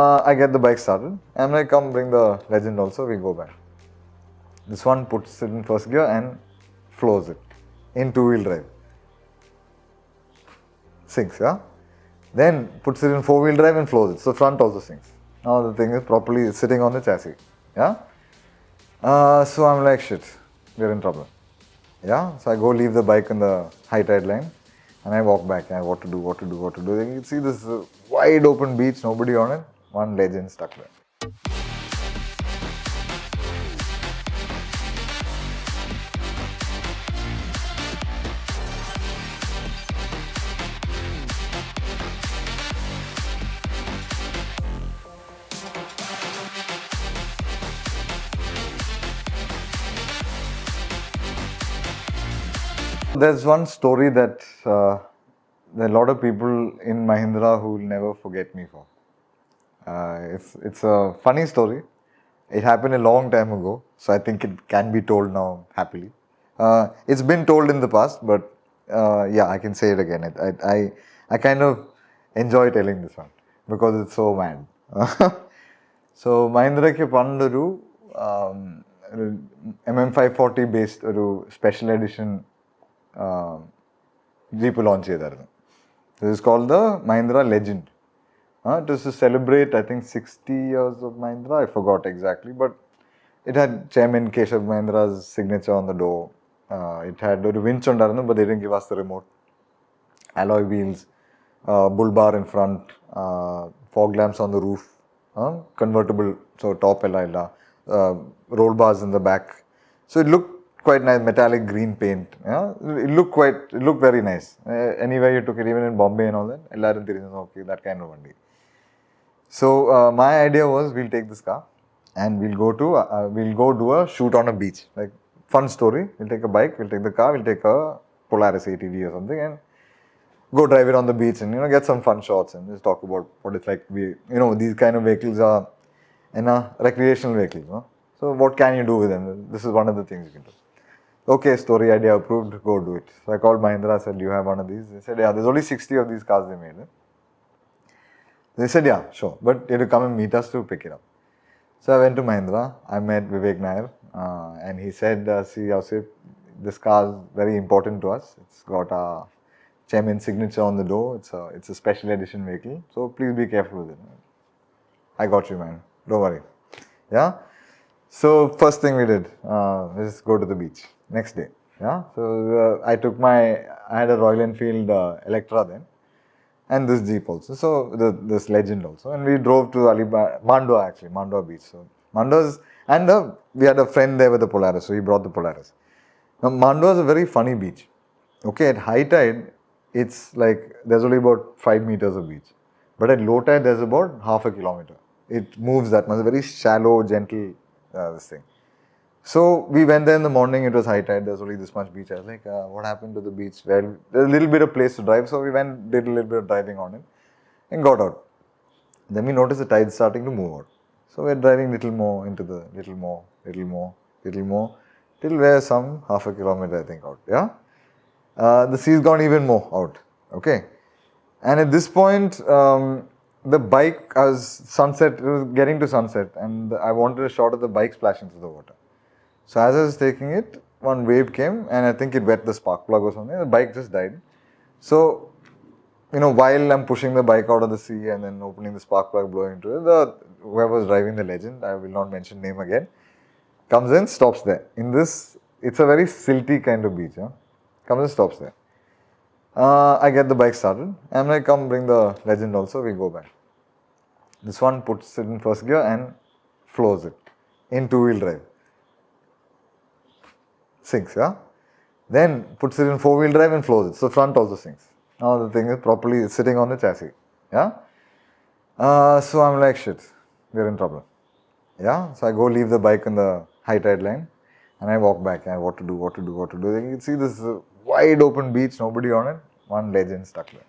I get the bike started and I come bring the legend also, we go back. This one puts it in first gear and floors it in two-wheel drive. Sinks, yeah? Then puts it in four-wheel drive and floors it. So front also sinks. Now the thing is properly sitting on the chassis. Yeah? So I'm like, shit, we're in trouble. Yeah? So I go leave the bike in the high tide line and I walk back. What to do. You can see this wide open beach, nobody on it. One legend stuck there. There's one story that there are a lot of people in Mahindra who will never forget me for. It's a funny story. It happened a long time ago, so I think it can be told now happily. It's been told in the past, but yeah, I can say it again. I kind of enjoy telling this one because it's so mad. So Mahindra പണ്ടൊരു MM540 based ഒരു special edition jeep launch ചെയ്തായിരുന്നു. This is called the Mahindra Legend. It was to celebrate, I think, 60 years of Mahindra. I forgot exactly, but it had Chairman Keshav Mahindra's signature on the door. It had a winch on it, but they didn't give us the remote. Alloy wheels, bull bar in front, fog lamps on the roof, convertible, so top roll bars in the back. So it looked quite nice, metallic green paint. Yeah? It looked very nice. Anywhere you took it, even in Bombay and all that, ellarum thirinju nokki, that kind of vandi. So my idea was we'll take this car and we'll go do a shoot on a beach. Like fun story. We'll take a bike, we'll take the car, we'll take a Polaris ATV or something and go drive it on the beach and get some fun shots and just talk about what it's like. These kind of vehicles are recreational vehicles. No? So what can you do with them? This is one of the things you can do. Okay, story idea approved, go do it. So I called Mahindra, said, do you have one of these? They said, yeah, there's only 60 of these cars they made. They said, yeah, sure, but you have to come and meet us to pick it up. So I went to Mahindra, I met Vivek Nair, and he said, see, Ausif, this car is very important to us. It's got a chairman's signature on the door. It's a special edition vehicle, so please be careful with it. I got you, man. Don't worry. Yeah? So first thing we did is go to the beach. Next day. Yeah? So I had a Royal Enfield Electra then. And this Jeep also. So this Legend also. And we drove to Mandwa beach. So Mandwa's, and we had a friend there with the Polaris. So he brought the Polaris. Now Mandwa is a very funny beach. Okay, at high tide, it's like there's only about 5 meters of beach. But at low tide, there's about half a kilometer. It moves that much. Very shallow, gentle, this thing. So we went there in the morning, it was high tide, there's only this much beach. I was like, what happened to the beach? Well, there's a little bit of place to drive, so we did a little bit of driving on it and got out. Then we noticed the tide starting to move out. So we're driving little more, till we're some half a kilometer, I think, out. Yeah? The sea's gone even more out. Okay? And at this point, the bike, it was getting to sunset, and I wanted a shot of the bike splash into the water. So as I was taking it, one wave came and I think it wet the spark plug or something. The bike just died. So, while I'm pushing the bike out of the sea and then opening the spark plug, blowing into it, whoever was driving the Legend, I will not mention name again, comes in, stops there. It's a very silty kind of beach. Comes and stops there. I get the bike started and I come bring the Legend also, we go back. This one puts it in first gear and floors it in two-wheel drive. Sinks, yeah? Then puts it in four-wheel drive and floors it. So front also sinks. Now the thing is properly sitting on the chassis. Yeah? So I'm like, shit, we're in trouble. Yeah? So I go leave the bike in the high tide line and I walk back. What to do. You can see this wide open beach, nobody on it. One Legend stuck there.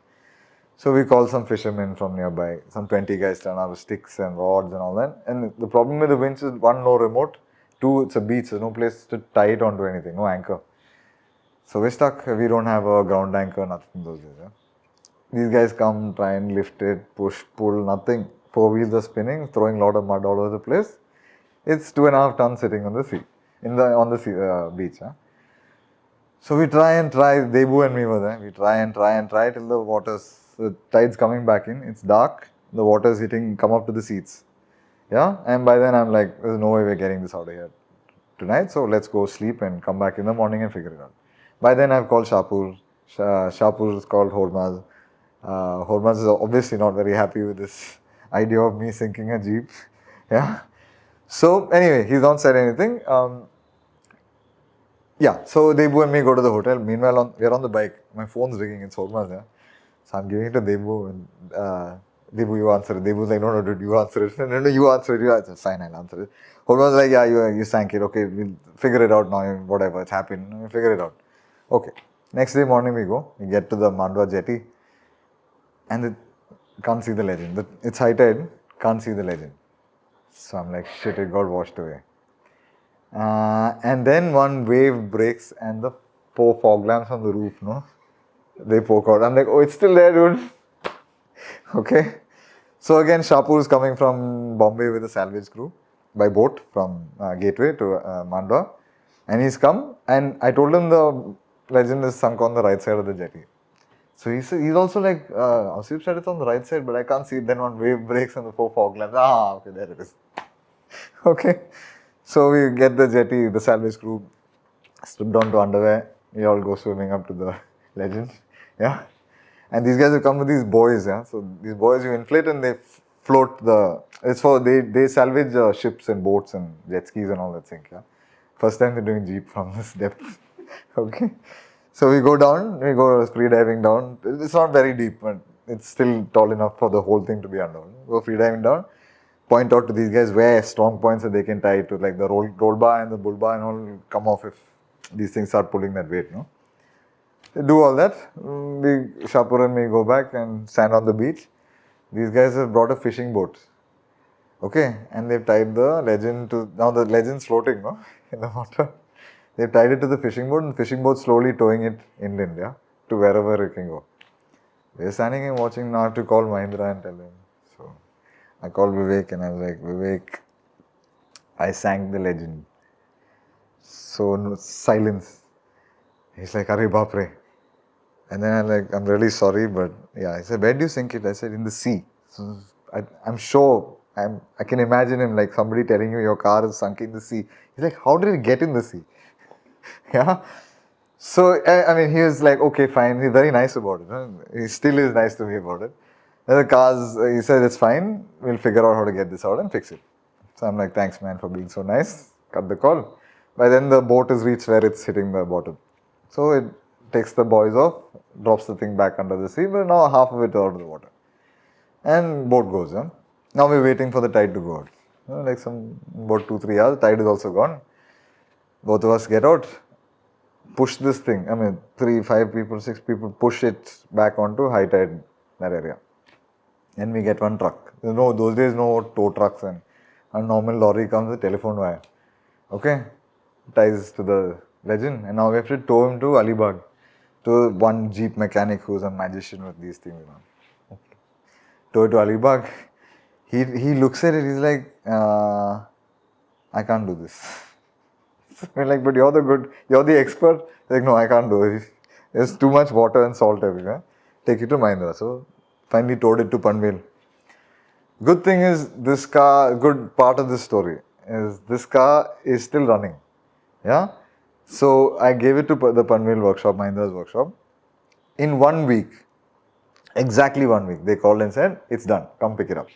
So we call some fishermen from nearby. Some 20 guys turn out with sticks and rods and all that. And the problem with the winch is one, no remote. Two, it's a beach, there's no place to tie it onto anything, no anchor. So we're stuck, we don't have a ground anchor, nothing those days. Yeah? These guys come, try and lift it, push, pull, nothing. Four wheels are spinning, throwing a lot of mud all over the place. It's 2.5 tons sitting on the sea, on the sea, beach. Huh? So we try and try. Debu and me were there. We try and try till the tide's coming back in. It's dark. The water's hitting, come up to the seats. Yeah, and by then I'm like, there's no way we're getting this out of here tonight. So let's go sleep and come back in the morning and figure it out. By then I've called Shapur. Shapur is called Hormaz. Hormaz is obviously not very happy with this idea of me sinking a jeep. Yeah. So anyway, he's not said anything. Yeah, so Debu and me go to the hotel. Meanwhile, we're on the bike. My phone's ringing. It's Hormaz. Yeah. So I'm giving it to Debu and Debu, you answer it. Debu's like, no, dude, you answer it. No, you answer it. You answer it. Fine, I'll answer it. Hormaz's like, yeah, you sank it. Okay, we'll figure it out now. Whatever, it's happened. We'll figure it out. Okay. Next day morning we go. We get to the Mandwa jetty and can't see the legend. It's high tide. Can't see the legend. So I'm like, shit, it got washed away. And then one wave breaks and the 4 fog lamps on the roof, no? They poke out. I'm like, oh, it's still there, dude. Okay. So again, Shapur is coming from Bombay with a salvage crew by boat from Gateway to Mandwa. And he's come and I told him the legend is sunk on the right side of the jetty. So he's also like, Asif said it's on the right side, but I can't see it. Then one wave breaks and the 4 fog lamps. Okay, there it is. Okay. So we get the jetty, the salvage crew, strip down to underwear. We all go swimming up to the legend. Yeah. And these guys have come with these buoys. Yeah. So these buoys you inflate and they float they salvage ships and boats and jet skis and all that thing. Yeah. First time they're doing jeep from this depth. Okay. So we go down, we go free diving down. It's not very deep, but it's still tall enough for the whole thing to be under. Go free diving down. Point out to these guys where strong points that they can tie to, like the roll bar and the bull bar and all come off if these things start pulling that weight, no? They do all that. Shapur and me go back and stand on the beach. These guys have brought a fishing boat. Okay, and they've tied the legend to, now the legend's floating, no? In the water. They've tied it to the fishing boat and the fishing boat slowly towing it inland, yeah? To wherever it can go. We're standing and watching. Now I have to call Mahindra and tell him. So I called Vivek and I was like, Vivek, I sank the legend. So no, silence. He's like, Arey Bapre. And then I'm really sorry, but yeah. He said, where do you sink it? I said, in the sea. So I'm sure, I can imagine him like somebody telling you your car is sunk in the sea. He's like, how did it get in the sea? Yeah. So, I mean, he was like, okay, fine. He's very nice about it. Huh? He still is nice to me about it. And the cars, he said, it's fine. We'll figure out how to get this out and fix it. So I'm like, thanks, man, for being so nice. Cut the call. By then, the boat has reached where it's hitting the bottom. So it takes the buoys off, drops the thing back under the sea, but now half of it is out of the water. And boat goes. Huh? Now we're waiting for the tide to go out. Like about 2-3 hours, tide is also gone. Both of us get out, push this thing. I mean, 3, 5 people, 6 people push it back onto high tide, that area. And we get one truck. Those days no tow trucks and a normal lorry comes with telephone wire. Okay, ties to the legend, and now we have to tow him to Alibag, to one jeep mechanic who's a magician with these things. Okay. Tow it to Alibag. He looks at it. He's like, I can't do this. So we're like, but you're the expert. He's like, no, I can't do it. There's too much water and salt everywhere. Take it to Mahindra. So finally towed it to Panvel. Good thing is this car, good part of this story is this car is still running. Yeah. So I gave it to the Panvel workshop, Mahindra's workshop. In 1 week, exactly 1 week, they called and said, it's done. Come pick it up.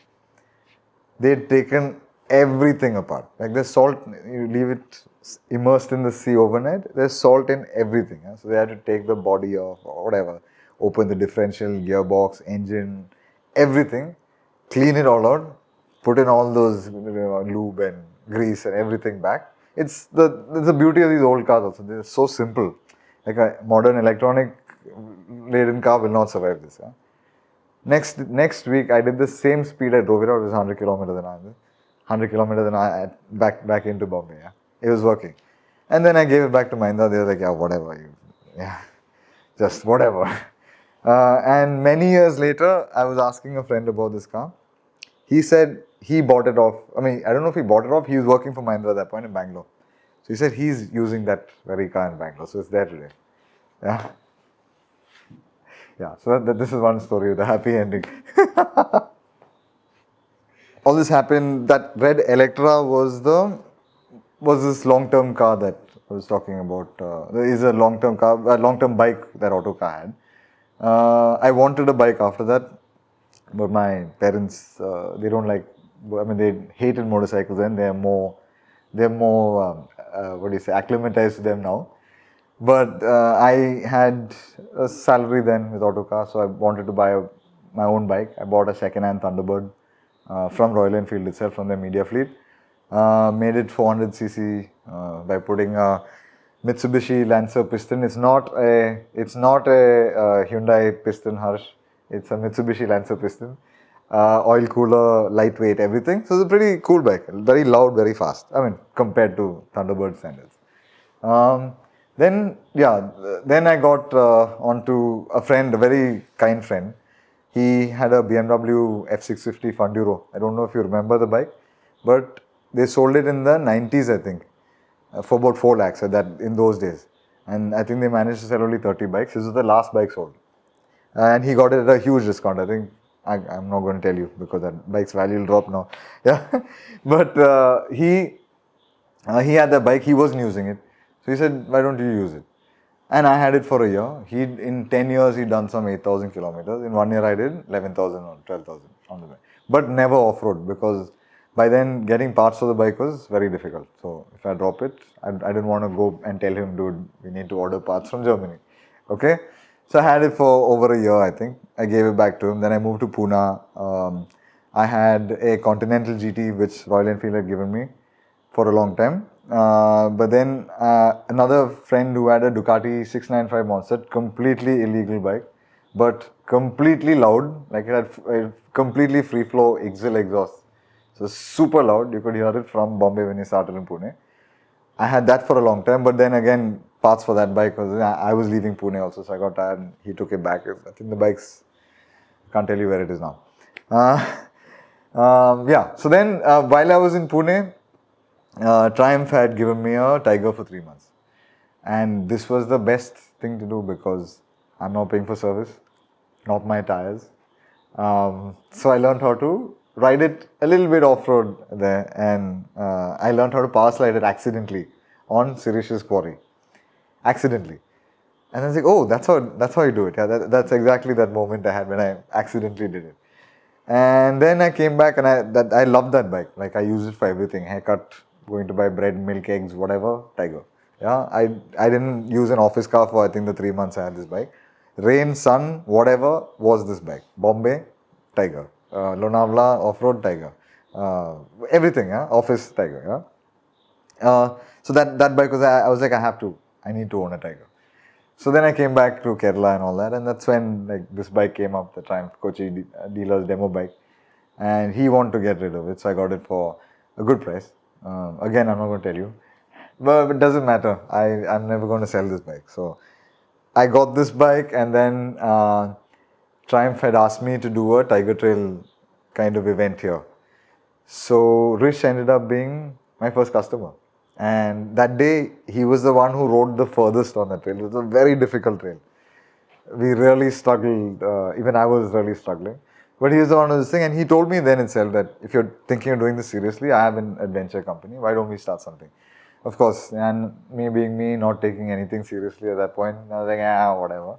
They'd taken everything apart. Like there's salt, you leave it immersed in the sea overnight, there's salt in everything. Yeah? So they had to take the body off or whatever, open the differential, gearbox, engine, everything, clean it all out, put in all those lube and grease and everything back. It's the beauty of these old cars also. They're so simple. Like a modern electronic laden car will not survive this. Yeah? Next week, I did the same speed I drove it out. It was 100 kilometers an hour. 100 kilometers an hour back into Bombay. Yeah, it was working. And then I gave it back to Mahindra. They were like, yeah, whatever. Just whatever. And many years later, I was asking a friend about this car. He said he bought it off. I mean, I don't know if he bought it off. He was working for Mahindra at that point in Bangalore. So he said he's using that very car in Bangalore. So it's there today. Yeah. Yeah. So this is one story with a happy ending. All this happened. That red Electra was this long-term car that I was talking about. There is a long-term car, a long-term bike that Ochacko had. I wanted a bike after that, but my parents they don't like. I mean, they hated motorcycles then. They're more what do you say, acclimatized to them now. But I had a salary then with Autocar, so I wanted to buy my own bike. I bought a second-hand Thunderbird from Royal Enfield itself, from their media fleet. Made it 400cc by putting a Mitsubishi Lancer piston. It's not a Hyundai piston, Harsh. It's a Mitsubishi Lancer piston. Oil cooler, lightweight, everything. So it's a pretty cool bike. Very loud, very fast. I mean, compared to Thunderbird standards. Then I got onto a friend, a very kind friend. He had a BMW F650 Funduro. I don't know if you remember the bike, but they sold it in the 90s, I think, for about 4 lakhs in those days. And I think they managed to sell only 30 bikes. This was the last bike sold. And he got it at a huge discount. I think, I'm not going to tell you because that bike's value will drop now. Yeah. But he had the bike, he wasn't using it. So he said, why don't you use it? And I had it for a year. In 10 years, he'd done some 8,000 kilometers. In 1 year, I did 11,000 or 12,000 on the bike. But never off-road, because by then getting parts for the bike was very difficult. So if I drop it, I didn't want to go and tell him, dude, we need to order parts from Germany. Okay? So I had it for over a year, I think. I gave it back to him. Then I moved to Pune. I had a Continental GT, which Royal Enfield had given me for a long time. But then another friend who had a Ducati 695 Monster, completely illegal bike, but completely loud. Like it had a completely free flow Exil exhaust. So super loud. You could hear it from Bombay when you started in Pune. I had that for a long time, but then again, parts for that bike was I was leaving Pune also, so I got tired and he took it back. I think the bike's, can't tell you where it is now. So then while I was in Pune, Triumph had given me a Tiger for 3 months. And this was the best thing to do because I'm not paying for service, not my tires. So I learned how to ride it a little bit off-road there, and I learned how to power slide it accidentally on Sirish's quarry. Accidentally. And I was like, oh, that's how you do it. Yeah, that's exactly that moment I had when I accidentally did it. And then I came back and I loved that bike. Like I use it for everything. Haircut, going to buy bread, milk, eggs, whatever, Tiger. Yeah, I didn't use an office car for I think the 3 months I had this bike. Rain, sun, whatever was this bike. Bombay, Tiger. Lonavala, off-road, Tiger. Everything, yeah, office, Tiger. Yeah. So that bike was, I was like, I need to own a Tiger. So then I came back to Kerala and all that, and that's when like this bike came up, the Triumph Kochi dealer's demo bike, and he wanted to get rid of it, so I got it for a good price. Again, I'm not going to tell you, but it doesn't matter. I'm never going to sell this bike. So I got this bike, and then Triumph had asked me to do a Tiger Trail kind of event here. So Rish ended up being my first customer. And that day, he was the one who rode the furthest on the trail. It was a very difficult trail. We really struggled. Even I was really struggling. But he was the one who was saying, and he told me then itself that if you're thinking of doing this seriously, I have an adventure company. Why don't we start something? Of course, and me being me, not taking anything seriously at that point, I was like, whatever.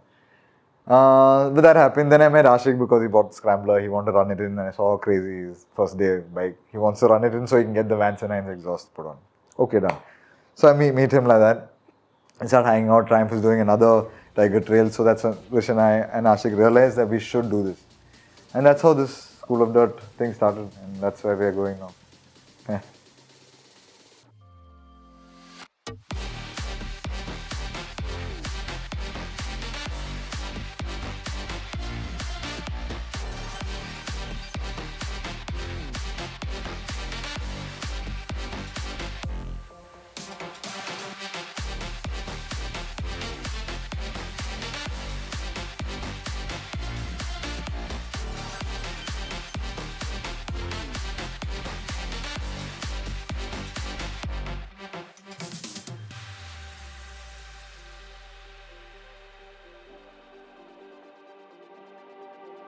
But that happened. Then I met Ashik because he bought the Scrambler. He wanted to run it in, and I saw how crazy his first day bike. He wants to run it in so he can get the Vance and Hines exhaust put on. Okay, done. So I meet him like that. I start hanging out. Triumph is doing another Tiger Trail. So that's when Rish and I and Ashik realized that we should do this. And that's how this School of Dirt thing started. And that's where we are going now.